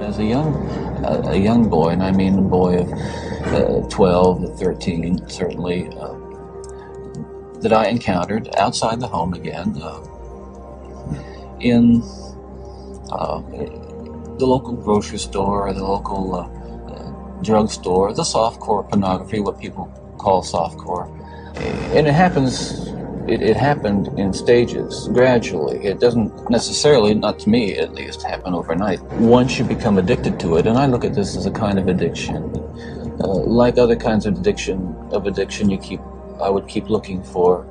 As a young boy, and I mean a boy of 12, 13, certainly, that I encountered outside the home again, in the local grocery store, the local drugstore, the softcore pornography, what people call softcore. And it happens, it happened in stages, gradually. It doesn't necessarily, not to me at least, happen overnight. Once you become addicted to it, and I look at this as a kind of addiction, like other kinds of addiction, I would keep looking for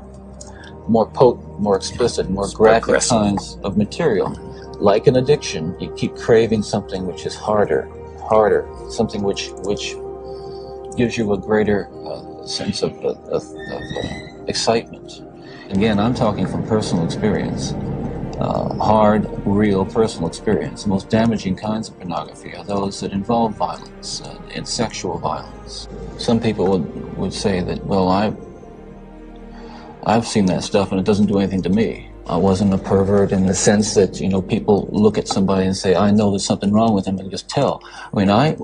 more potent, more explicit, more graphic kinds of material. Like an addiction, you keep craving something which is harder, something which gives you a greater sense of excitement. Again, I'm talking from personal experience, hard, real personal experience. The most damaging kinds of pornography are those that involve violence and sexual violence. Some people would say that, well, I've seen that stuff and it doesn't do anything to me. I wasn't a pervert in the sense that, you know, people look at somebody and say, I know there's something wrong with him, and just tell. I mean, I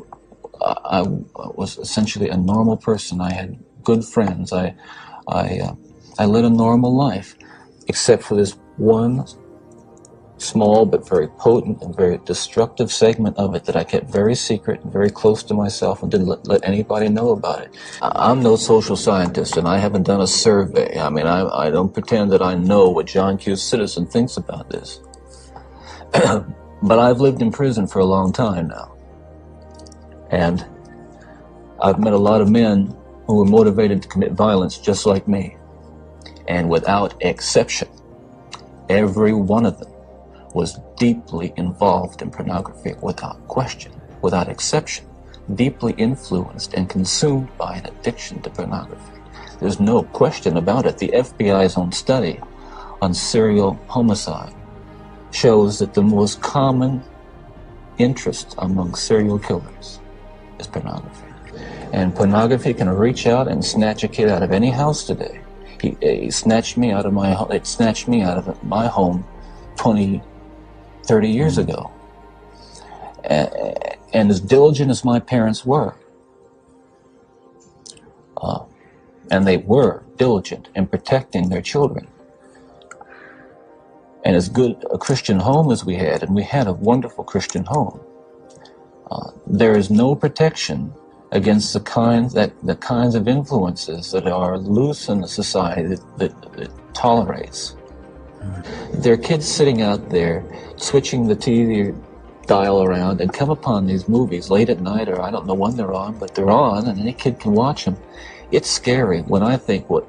was essentially a normal person. I had good friends. I led a normal life, except for this one small but very potent and very destructive segment of it that I kept very secret and very close to myself and didn't let anybody know about it. I'm no social scientist, and I haven't done a survey. I mean, I don't pretend that I know what John Q. Citizen thinks about this. But I've lived in prison for a long time now. And I've met a lot of men who were motivated to commit violence just like me. And without exception, every one of them was deeply involved in pornography, without question, without exception, deeply influenced and consumed by an addiction to pornography. There's no question about it. The FBI's own study on serial homicide shows that the most common interest among serial killers is pornography. And pornography can reach out and snatch a kid out of any house today. He snatched me out of my home. It snatched me out of my home 30 years ago. And as diligent as my parents were, and they were diligent in protecting their children, and as good a Christian home as we had, and we had a wonderful Christian home, there is no protection against the kinds of influences that are loose in the society that tolerates. There are kids sitting out there switching the TV dial around and come upon these movies late at night, or I don't know when they're on, but they're on and any kid can watch them. It's scary when I think what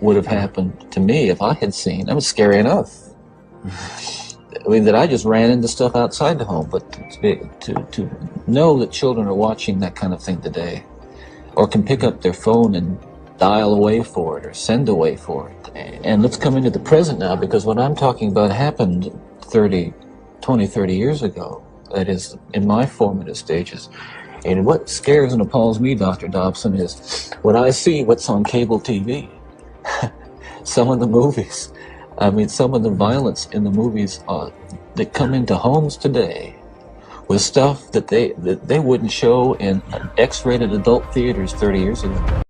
would have happened to me if I had seen. That was scary enough. I mean, that I just ran into stuff outside the home, but to know that children are watching that kind of thing today, or can pick up their phone and dial away for it or send away for it. And let's come into the present now, because what I'm talking about happened 30 years ago. That is, in my formative stages. And what scares and appalls me, Dr. Dobson, is when I see what's on cable TV. Some of the movies, I mean, some of the violence in the movies that come into homes today with stuff that they wouldn't show in X-rated adult theaters 30 years ago.